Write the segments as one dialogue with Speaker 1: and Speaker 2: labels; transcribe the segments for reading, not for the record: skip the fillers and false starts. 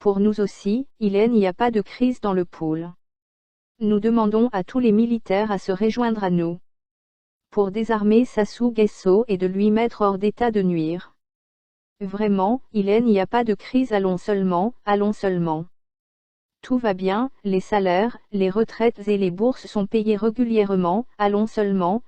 Speaker 1: Pour nous aussi, il n'y a pas de crise dans le pôle. Nous demandons à tous les militaires à se rejoindre à nous. Pour désarmer Sassou Nguesso et de lui mettre hors d'état de nuire. Vraiment, il n'y a pas de crise, allons seulement. Tout va bien, les salaires, les retraites et les bourses sont payés régulièrement, allons seulement.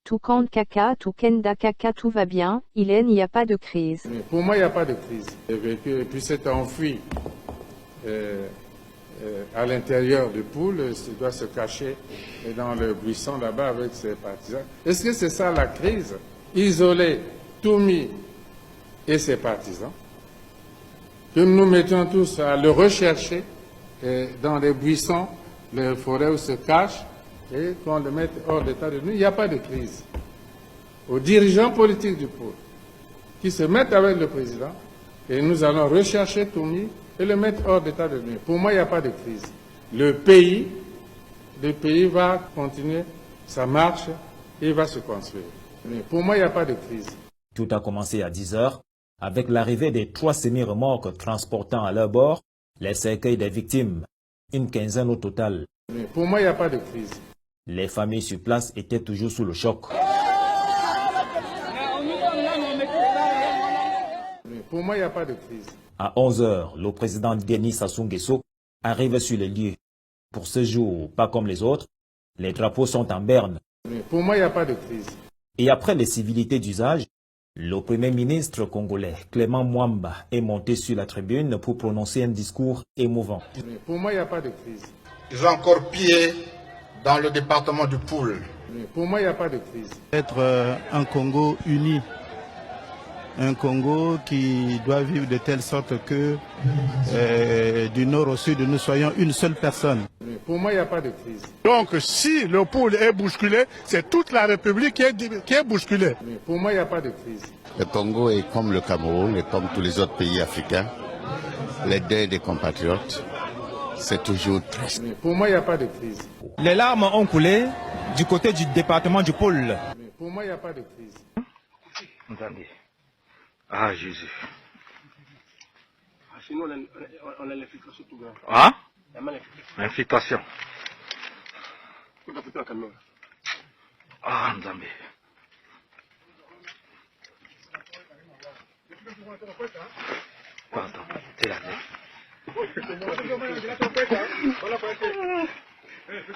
Speaker 1: Tout compte caca, tout kenda caca, tout va bien, il n'y a pas de crise.
Speaker 2: Mais pour moi, il n'y a pas de crise. Le véhicule puis s'est enfui à l'intérieur du pôle, il doit se cacher dans le buisson là-bas avec ses partisans. Est-ce que c'est ça la crise? Isoler Toumi et ses partisans, que nous mettions tous à le rechercher dans les buissons, les forêts où se cache, et qu'on le mette hors d'état de nuire. Il n'y a pas de crise. Aux dirigeants politiques du pôle, qui se mettent avec le président, et nous allons rechercher Toumi et le mettre hors d'état de nuire. Pour moi, il n'y a pas de crise. Le pays va continuer sa marche et va se construire. Mais pour moi, il n'y a pas de crise.
Speaker 3: Tout a commencé à 10 h avec l'arrivée des 3 semi-remorques transportant à leur bord les cercueils des victimes, une quinzaine au total.
Speaker 2: Mais pour moi, il n'y a pas de crise.
Speaker 3: Les familles sur place étaient toujours sous le choc.
Speaker 2: Mais pour moi, il n'y a pas de crise.
Speaker 3: À 11 h, le président Denis Sassou Nguesso arrive sur les lieux. Pour ce jour, pas comme les autres, les drapeaux sont en berne.
Speaker 2: Mais pour moi, il n'y a pas de crise.
Speaker 3: Et après les civilités d'usage, le premier ministre congolais, Clément Mwamba, est monté sur la tribune pour prononcer un discours émouvant.
Speaker 2: Mais pour moi, il n'y a pas de crise.
Speaker 4: Ils ont encore pied dans le département du Poul.
Speaker 2: Mais pour moi, il n'y a pas de crise.
Speaker 5: Être un Congo uni, un Congo qui doit vivre de telle sorte que du nord au sud, nous soyons une seule personne.
Speaker 2: Mais pour moi, il n'y a pas de crise.
Speaker 6: Donc si le pôle est bousculé, c'est toute la République qui est bousculée.
Speaker 2: Mais pour moi, il n'y a pas de crise.
Speaker 7: Le Congo est comme le Cameroun et comme tous les autres pays africains. Les deuils des compatriotes, c'est toujours triste.
Speaker 2: Mais pour moi, il n'y a pas de crise.
Speaker 8: Les larmes ont coulé du côté du département du pôle.
Speaker 2: Mais pour moi, il n'y a pas de crise.
Speaker 9: Attendez. Ah, Jésus.
Speaker 10: Sinon, on a l'infiltration tout grand.
Speaker 9: Hein? L'infiltration. Ah, Nzambe. Pardon, c'est la tête.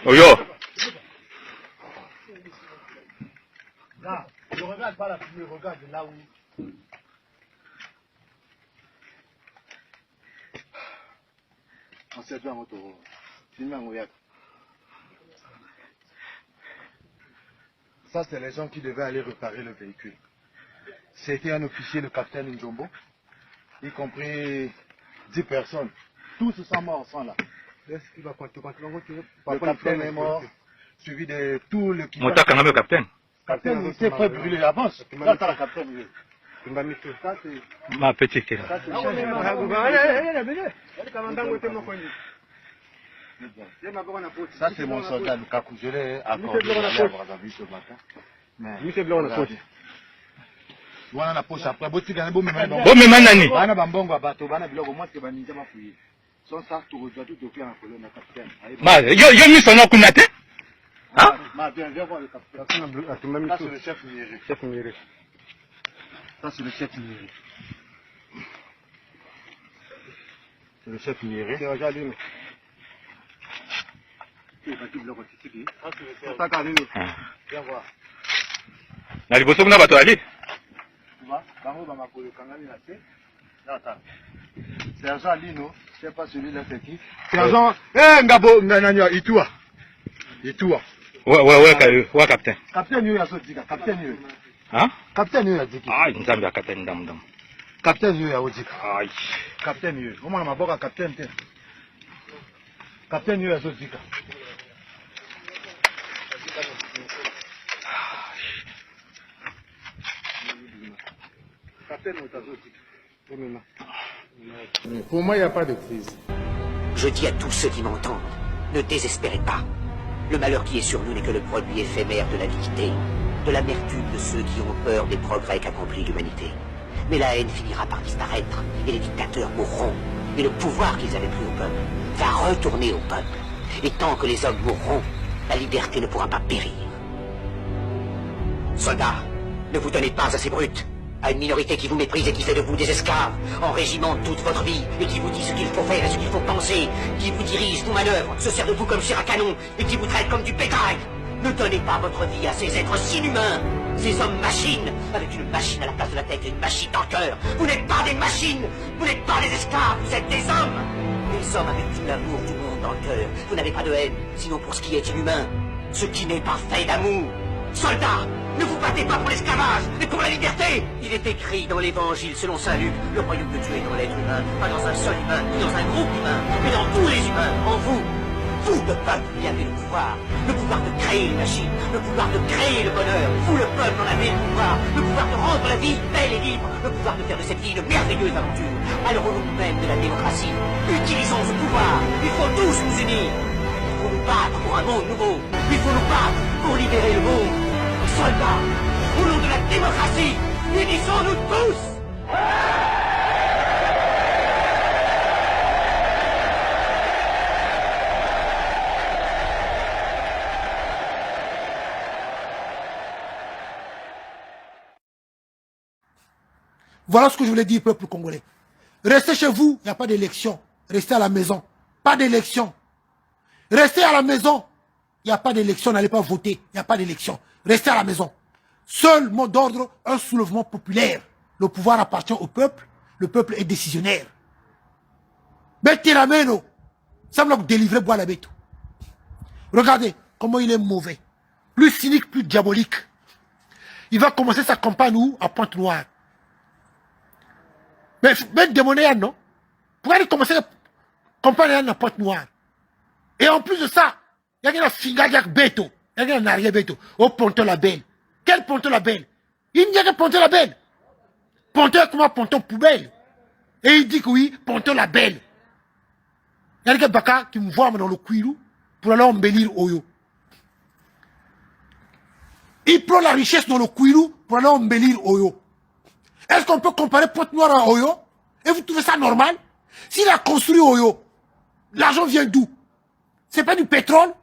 Speaker 9: Oh yo!
Speaker 10: Là, je regarde pas la fumée, regarde là où.
Speaker 6: Ça, c'est les gens qui devaient aller réparer le véhicule. C'était un officier, le capitaine Njombo, y compris 10 personnes. Tous sont morts sans là. Le capitaine est mort, suivi de tout le...
Speaker 9: Mon tac, le capitaine.
Speaker 6: Le capitaine était prêt à brûler l'avance. Là, t'as le capitaine.
Speaker 9: Ma petite est là.
Speaker 6: Ça, c'est mon soldat, Lukaku. Je l'ai accordé à Brazzaville ce matin. Mais... Voilà la poche après. Bon,
Speaker 9: mais nani.
Speaker 6: Bana bambongo bato, bana biloko moi c'est baninja mafuyi. Son ça tout rejoint tout au clair en colonne capitaine.
Speaker 9: Ma yo mis son nom kunate. Hein?
Speaker 6: Ma viens voir le capitaine. Ça c'est le chef Miri. Chef Miri. Ça c'est le chef Miri. C'est le chef Miri. C'est déjà lui. Il va dire le tiki. Ça c'est le chef. Viens voir.
Speaker 9: Na liboso kuna bato ali.
Speaker 6: Sergent Lino, je ne sais pas celui-là c'est qui. Sergent, Ngabo, Nanania, Itua.
Speaker 9: Ouais, capitaine.
Speaker 6: Capitaine Yu Yazodika, capitaine Yu.
Speaker 9: Hein?
Speaker 6: Capitaine Yu Yazodika.
Speaker 9: Ah, Nzambe capitaine dam.
Speaker 6: Capitaine Yu Yazodika.
Speaker 9: Aïe.
Speaker 6: Capitaine Yu. Comment on m'a boka capitaine? Capitaine Yu Yazodika.
Speaker 2: Mais pour moi, il n'y a pas de crise.
Speaker 11: Je dis à tous ceux qui m'entendent, ne désespérez pas. Le malheur qui est sur nous n'est que le produit éphémère de l'avidité, de l'amertume de ceux qui ont peur des progrès qu'accomplit l'humanité. Mais la haine finira par disparaître, et les dictateurs mourront. Et le pouvoir qu'ils avaient pris au peuple va retourner au peuple. Et tant que les hommes mourront, la liberté ne pourra pas périr. Soldats, ne vous donnez pas à ces brutes, à une minorité qui vous méprise et qui fait de vous des esclaves, en régiment toute votre vie, et qui vous dit ce qu'il faut faire et ce qu'il faut penser, qui vous dirige, vous manœuvre, se sert de vous comme chair à canon, et qui vous traite comme du bétail. Ne donnez pas votre vie à ces êtres inhumains, ces hommes-machines, avec une machine à la place de la tête et une machine dans le cœur. Vous n'êtes pas des machines, vous n'êtes pas des esclaves, vous êtes des hommes. Des hommes avec tout l'amour du monde dans le cœur. Vous n'avez pas de haine, sinon pour ce qui est inhumain, ce qui n'est pas fait d'amour. Soldats, ne vous battez pas pour l'esclavage, mais pour la liberté. Il est écrit dans l'évangile selon saint Luc, le royaume de Dieu est dans l'être humain, pas dans un seul humain, ni dans un groupe humain, mais dans tous les humains, en vous. Vous, le peuple, y avez le pouvoir de créer les machines, le pouvoir de créer le bonheur. Vous, le peuple, en avez le pouvoir de rendre la vie belle et libre, le pouvoir de faire de cette vie une merveilleuse aventure. Alors, au nom même de la démocratie, utilisons ce pouvoir. Il faut tous nous unir. Il faut nous battre pour un monde nouveau. Il faut nous battre pour libérer le monde. Soldats, au nom de la démocratie, unissons-nous tous.
Speaker 10: Voilà ce que je voulais dire, peuple congolais. Restez chez vous, il n'y a pas d'élection. Restez à la maison. Pas d'élection. Restez à la maison. Il n'y a pas d'élection, n'allez pas voter. Il n'y a pas d'élection. Restez à la maison. Seul mot d'ordre, un soulèvement populaire. Le pouvoir appartient au peuple. Le peuple est décisionnaire. Mettez la main, ça me délivrer bois la bête. Regardez comment il est mauvais. Plus cynique, plus diabolique. Il va commencer sa campagne où? À Pointe-Noire. Mais démonéen, non? Pourquoi il commence à campagne à Pointe-Noire? Et en plus de ça, il y a un fingadia béto. Il y a un arrière béto. Au Ponton la Belle. Quel Ponton la Belle? Il n'y a que Ponton la Belle. Ponton comment Ponton poubelle. Et il dit que oui, Ponton la Belle. Il y a quelqu'un baka qui me voit dans le cuirou pour aller embellir Oyo. Il prend la richesse dans le cuirou pour aller embellir Oyo. Est-ce qu'on peut comparer Pointe-Noire à Oyo? Et vous trouvez ça normal? S'il a construit Oyo, l'argent vient d'où? C'est pas du pétrole?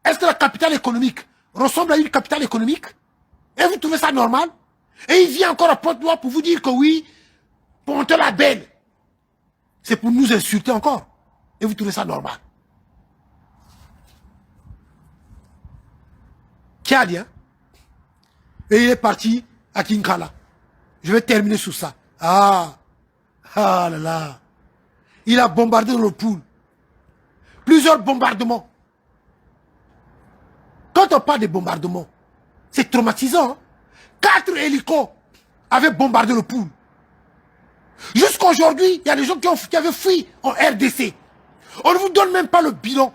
Speaker 10: Est-ce que la capitale économique ressemble à une capitale économique? Et vous trouvez ça normal? Et il vient encore à Pointe-Noire pour vous dire que oui, Ponton la Belle. C'est pour nous insulter encore. Et vous trouvez ça normal? Qui a dit, hein? Et il est parti à Kinkala. Je vais terminer sur ça. Ah là là. Il a bombardé le pool. Plusieurs bombardements. Quand on parle de bombardements, c'est traumatisant. Hein? 4 hélicos avaient bombardé le pool. Jusqu'à aujourd'hui, il y a des gens qui avaient fui en RDC. On ne vous donne même pas le bilan.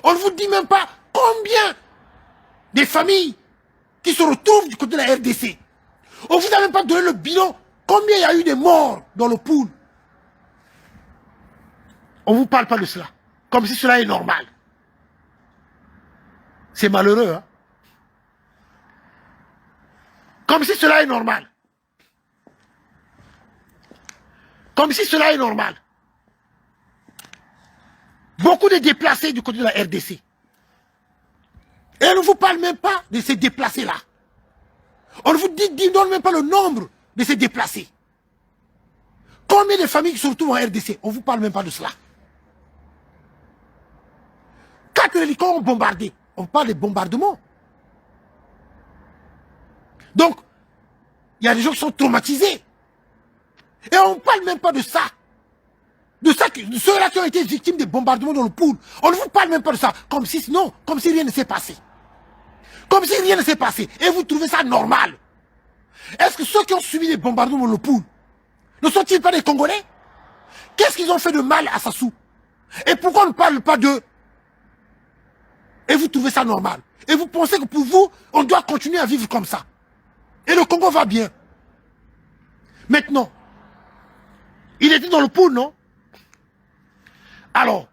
Speaker 10: On ne vous dit même pas combien des familles qui se retrouvent du côté de la RDC. On ne vous a même pas donné le bilan. Combien il y a eu de morts dans le pool? On ne vous parle pas de cela. Comme si cela est normal. C'est malheureux. Hein? Comme si cela est normal. Comme si cela est normal. Beaucoup de déplacés du côté de la RDC. Et on ne vous parle même pas de ces déplacés-là. On ne vous donne même pas le nombre de ces déplacés. Combien de familles qui se retrouvent en RDC? On ne vous parle même pas de cela. 4 hélicos ont bombardé. On parle de bombardement. Donc, il y a des gens qui sont traumatisés. Et on ne parle même pas de ça. De ceux-là qui ont été victimes de bombardements dans le pool. On ne vous parle même pas de ça. Comme si rien ne s'est passé. Comme si rien ne s'est passé. Et vous trouvez ça normal. Est-ce que ceux qui ont subi des bombardements dans le pool ne sont-ils pas des Congolais? Qu'est-ce qu'ils ont fait de mal à Sassou? Et pourquoi on ne parle pas d'eux? Et vous trouvez ça normal. Et vous pensez que pour vous, on doit continuer à vivre comme ça. Et le Congo va bien. Maintenant, il était dans le pool, non? Alors,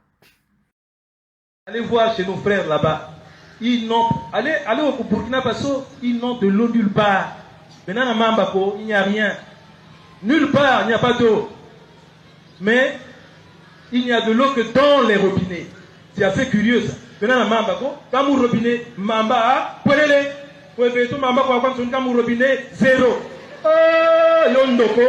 Speaker 12: allez voir chez nos frères là-bas. Ils n'ont... Allez au Burkina Faso, ils n'ont de l'eau nulle part. Maintenant, à Mambako, il n'y a rien. Nulle part, il n'y a pas d'eau. Mais il n'y a de l'eau que dans les robinets. C'est assez curieux ça. Maintenant, mamba ko, quand mon robinet, mamba, polele, ouais, tout mamba ko, quand mon robinet, zéro. Yondoko.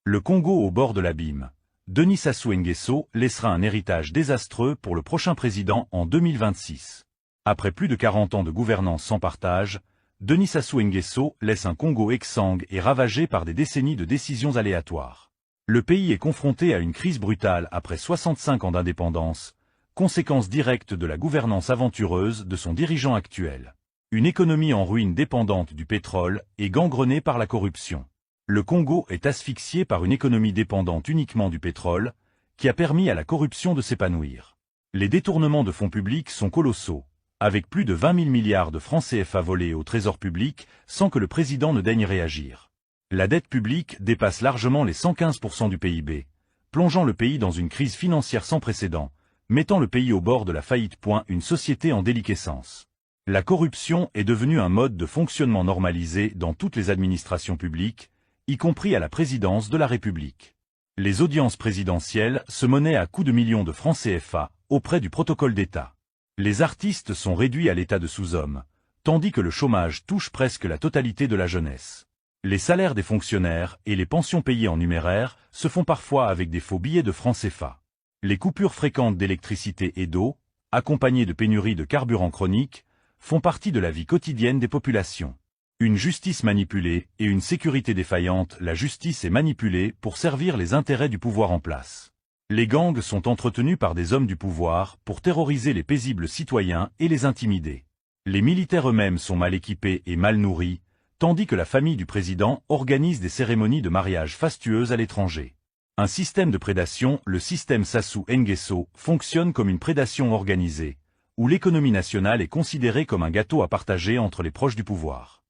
Speaker 13: Le Congo au bord de l'abîme. Denis Sassou Nguesso laissera un héritage désastreux pour le prochain président en 2026. Après plus de 40 ans de gouvernance sans partage, Denis Sassou Nguesso laisse un Congo exsangue et ravagé par des décennies de décisions aléatoires. Le pays est confronté à une crise brutale après 65 ans d'indépendance, conséquence directe de la gouvernance aventureuse de son dirigeant actuel. Une économie en ruine dépendante du pétrole et gangrenée par la corruption. Le Congo est asphyxié par une économie dépendante uniquement du pétrole, qui a permis à la corruption de s'épanouir. Les détournements de fonds publics sont colossaux, avec plus de 20 000 milliards de francs CFA volés au trésor public sans que le président ne daigne réagir. La dette publique dépasse largement les 115% du PIB, plongeant le pays dans une crise financière sans précédent, mettant le pays au bord de la faillite. Une société en déliquescence. La corruption est devenue un mode de fonctionnement normalisé dans toutes les administrations publiques, y compris à la présidence de la République. Les audiences présidentielles se menaient à coups de millions de francs CFA, auprès du protocole d'État. Les artistes sont réduits à l'état de sous-hommes, tandis que le chômage touche presque la totalité de la jeunesse. Les salaires des fonctionnaires et les pensions payées en numéraire se font parfois avec des faux billets de francs CFA. Les coupures fréquentes d'électricité et d'eau, accompagnées de pénuries de carburant chroniques, font partie de la vie quotidienne des populations. Une justice manipulée et une sécurité défaillante. La justice est manipulée pour servir les intérêts du pouvoir en place. Les gangs sont entretenus par des hommes du pouvoir pour terroriser les paisibles citoyens et les intimider. Les militaires eux-mêmes sont mal équipés et mal nourris, tandis que la famille du président organise des cérémonies de mariage fastueuses à l'étranger. Un système de prédation, le système Sassou Nguesso, fonctionne comme une prédation organisée, où l'économie nationale est considérée comme un gâteau à partager entre les proches du pouvoir.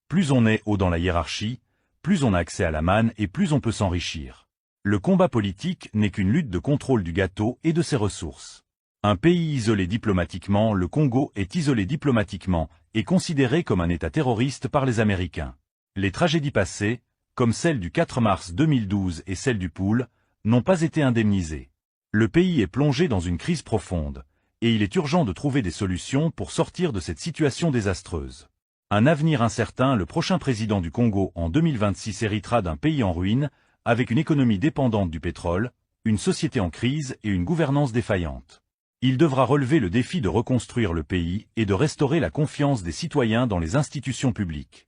Speaker 13: Plus on est haut dans la hiérarchie, plus on a accès à la manne et plus on peut s'enrichir. Le combat politique n'est qu'une lutte de contrôle du gâteau et de ses ressources. Un pays isolé diplomatiquement, le Congo est isolé diplomatiquement et considéré comme un État terroriste par les Américains. Les tragédies passées, comme celle du 4 mars 2012 et celle du Pool, n'ont pas été indemnisées. Le pays est plongé dans une crise profonde, et il est urgent de trouver des solutions pour sortir de cette situation désastreuse. Un avenir incertain. Le prochain président du Congo en 2026 héritera d'un pays en ruine, avec une économie dépendante du pétrole, une société en crise et une gouvernance défaillante. Il devra relever le défi de reconstruire le pays et de restaurer la confiance des citoyens dans les institutions publiques.